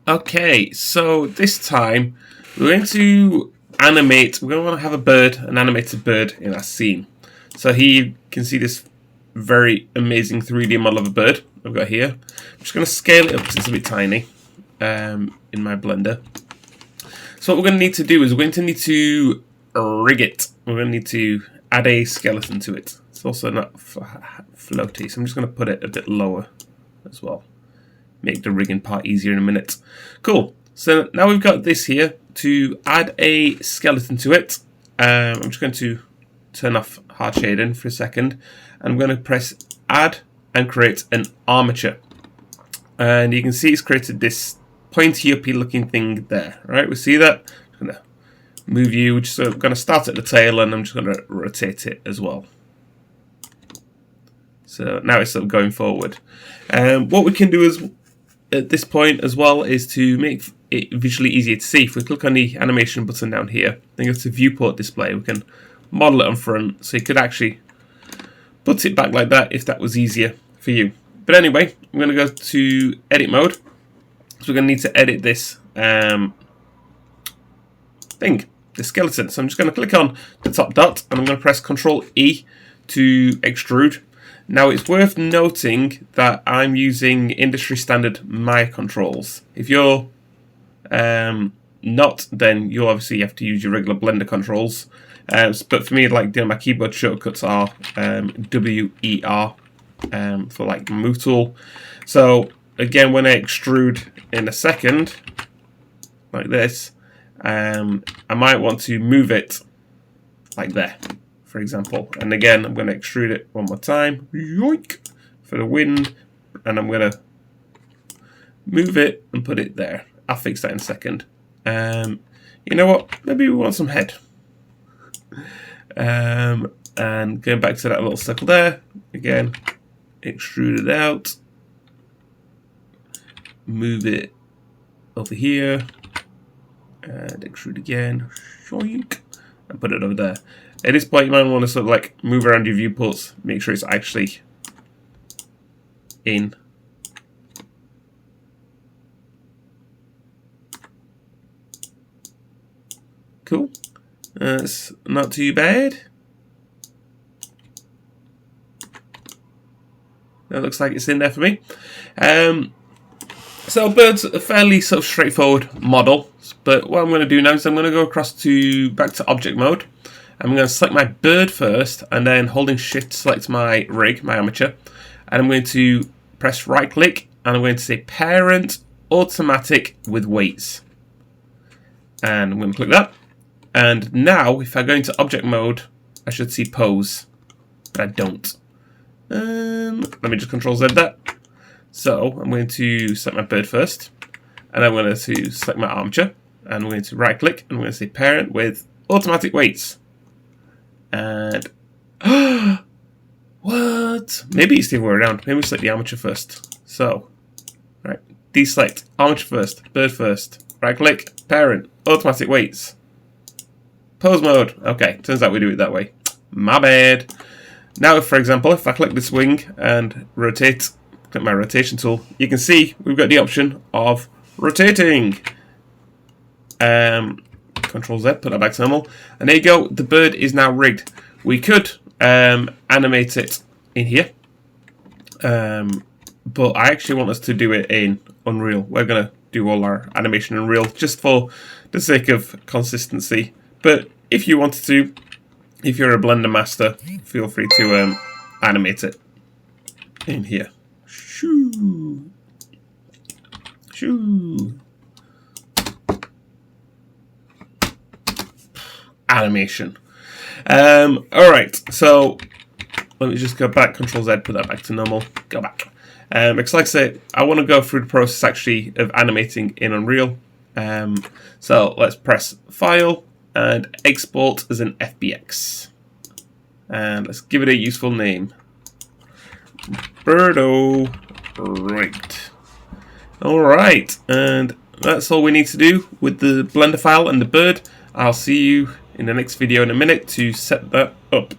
Okay, so this time we're going to animate, we're going to want to have a bird, an animated bird in our scene. So here you can see this very amazing 3D model of a bird I've got here. I'm just going to scale it up because it's a bit tiny in my Blender. So what we're going to need to do is we're going to need to rig it. We're going to need to add a skeleton to it. It's also not floaty, so I'm just going to put it a bit lower as well. Make the rigging part easier in a minute. Cool. So now we've got this here to add a skeleton to it. I'm just going to turn off hard shading for a second. I'm going to press add and create an armature. And you can see it's created this pointy uppy looking thing there. Right, we see that? I'm going to move you. So I'm going to start at the tail and I'm just going to rotate it as well. So now it's sort of going forward. What we can do is at this point as well is to make it visually easier to see. If we click on the animation button down here, then go to viewport display, we can model it on front, so you could actually put it back like that if that was easier for you. But anyway, I'm going to go to edit mode. So we're going to need to edit this thing, the skeleton. So I'm just going to click on the top dot and I'm going to press Ctrl E to extrude. Now it's worth noting that I'm using industry standard Maya controls. If you're not, then you'll obviously have to use your regular Blender controls. But for me, like my keyboard shortcuts are WER for like move tool. So again, when I extrude in a second, like this, I might want to move it like there, for example. And again, I'm going to extrude it one more time, yoink, for the wind, and I'm going to move it and put it there. I'll fix that in a second. You know what? Maybe we want some head. And going back to that little circle there, again, extrude it out, move it over here, and extrude again, yoink, and put it over there. At this point, you might want to sort of like move around your viewports, make sure it's actually in. Cool. That's not too bad. That looks like it's in there for me. So bird's a fairly sort of straightforward model, but what I'm going to do now is I'm going to go back to object mode. I'm going to select my bird first, and then holding shift select my rig, my armature, and I'm going to press right click, and I'm going to say parent automatic with weights, and I'm going to click that. And now if I go into object mode, I should see pose, but I don't. Let me just Control Z that. So I'm going to select my bird first, and I'm going to select my armature, and I'm going to right click, and I'm going to say parent with automatic weights. And what? Maybe it's the other way around. Maybe we select the armature first. So, right, deselect armature first, bird first, right click, parent, automatic weights, pose mode. Okay, turns out we do it that way. My bad. Now, for example, if I click this wing and rotate, click my rotation tool, you can see we've got the option of rotating. Control Z, put that back to normal, and there you go. The bird is now rigged. We could animate it in here, but I actually want us to do it in Unreal. We're gonna do all our animation in Unreal just for the sake of consistency. But if you wanted to, if you're a Blender master, feel free to animate it in here. Shoo, shoo. Animation. Alright, so let me just go back, Control Z, put that back to normal, go back. Because like I say, I want to go through the process actually of animating in Unreal. So let's press File and Export as an FBX. And let's give it a useful name. Birdo rigged. Alright, and that's all we need to do with the Blender file and the bird. I'll see you in the next video in a minute to set that up.